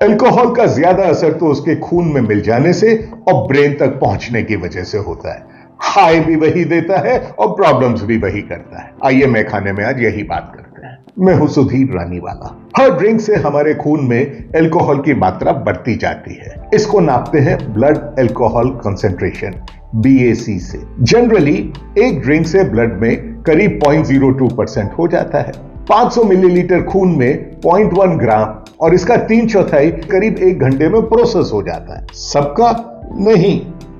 Alcohol का ज्यादा असर तो उसके खून में मिल जाने से और ब्रेन तक पहुंचने की वजह से होता है। हाई भी वही देता है और प्रॉब्लम्स भी वही करता है। आइए मैं खाने में आज यही बात करते हैं। मैं हूं सुधीर रानीवाला। हर ड्रिंक से हमारे खून में अल्कोहल की मात्रा बढ़ती जाती है। इसको नापते हैं ब्लड अल्कोहल कंसेंट्रेशन, BAC से। जनरली एक ड्रिंक से ब्लड में करीब 0.02% हो जाता है। 500 मिलीलीटर खून में 0.1 ग्राम और इसका 3/4 करीब 1 घंटे में प्रोसेस हो जाता है। सबका नहीं,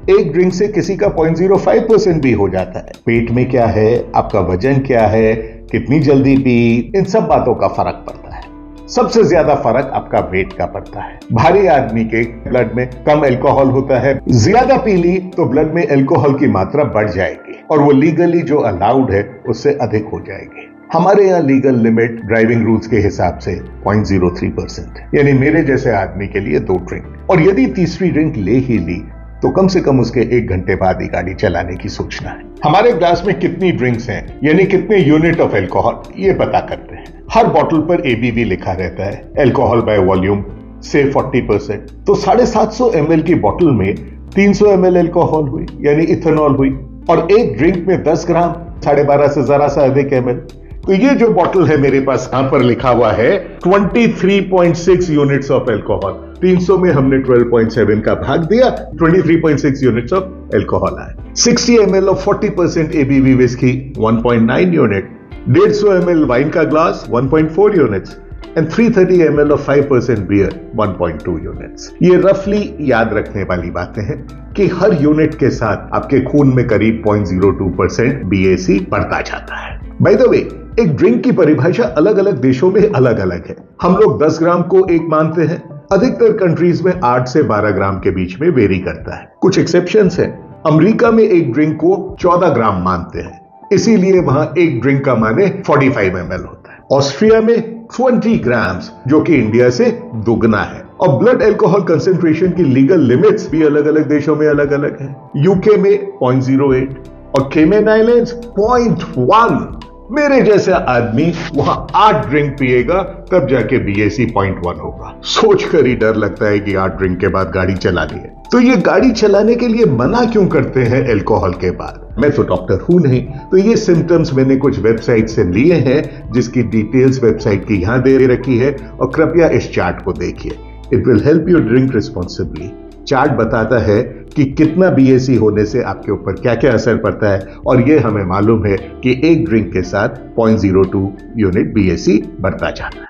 एक ड्रिंक से किसी का 0.05% भी हो जाता है। पेट में क्या है, आपका वजन क्या है, कितनी जल्दी पी, इन सब बातों का फर्क पड़ता है। सबसे ज्यादा फर्क आपका वेट का पड़ता है। भारी आदमी के ब्लड में कम अल्कोहल होता है। ज्यादा पी ली तो ब्लड में अल्कोहल की मात्रा बढ़ जाएगी और वो लीगली जो अलाउड है उससे अधिक हो जाएगी। हमारे यहाँ लीगल लिमिट ड्राइविंग रूल्स के हिसाब से 0.03%, यानी मेरे जैसे आदमी के लिए 2 ड्रिंक। और यदि तीसरी ड्रिंक ले ही ली तो कम से कम उसके 1 घंटे बाद ही गाड़ी चलाने की सोचना है। हमारे ग्लास में कितनी ड्रिंक्स हैं, यानी कितने यूनिट ऑफ अल्कोहल, ये पता करते हैं। हर बॉटल पर ABV लिखा रहता है, अल्कोहल बाय वॉल्यूम से 40%। तो 750 ml की बॉटल में 300 ml अल्कोहल हुई, यानी इथेनॉल हुई। और एक ड्रिंक में 10 ग्राम, 12.5 से जरा सा अधिक ml। तो ये जो बॉटल है मेरे पास, यहां पर लिखा हुआ है 23.6 यूनिट्स ऑफ अल्कोहल। 300 में हमने 12.7 का भाग दिया, 23.6 यूनिट्स ऑफ अल्कोहल आए। 60 ml of 40% ABV whisky 1.9 unit, 150 ml wine का glass 1.4 units and 330 ml of 5% beer 1.2 units. ये रफली याद रखने वाली बातें हैं कि हर यूनिट के साथ आपके खून में करीब 0.02% BAC बढ़ता जाता है। बाय द वे, एक ड्रिंक की परिभाषा अलग अलग देशों में अलग अलग है। हम लोग 10 ग्राम को एक मानते हैं, अधिकतर कंट्रीज में 8 से 12 ग्राम के बीच में वेरी करता है। कुछ एक्सेप्शंस हैं। अमेरिका में एक ड्रिंक को 14 ग्राम मानते हैं, इसीलिए वहां एक ड्रिंक का माने 45 ml होता है। ऑस्ट्रिया में 20 ग्राम्स, जो कि इंडिया से दुगना है। और ब्लड अल्कोहल कंसेंट्रेशन की लीगल लिमिट्स भी अलग अलग देशों में अलग अलग है। यूके में 0.08 और केमन आइलैंड्स 0.1। मेरे जैसा आदमी वहां 8 ड्रिंक पिएगा तब जाके BAC 0.1 होगा। सोचकर ही डर लगता है कि 8 ड्रिंक के बाद गाड़ी चलानी है। तो ये गाड़ी चलाने के लिए मना क्यों करते हैं अल्कोहल के बाद? मैं तो डॉक्टर हूं नहीं, तो ये सिम्टम्स मैंने कुछ वेबसाइट से लिए हैं, जिसकी डिटेल्स वेबसाइट की यहां दे रखी है। और कृपया इस चार्ट को देखिए, it will help you drink responsibly. Chart बताता है कि कितना BAC होने से आपके ऊपर क्या क्या असर पड़ता है, और ये हमें मालूम है कि एक ड्रिंक के साथ 0.02 यूनिट BAC बढ़ता जाता है।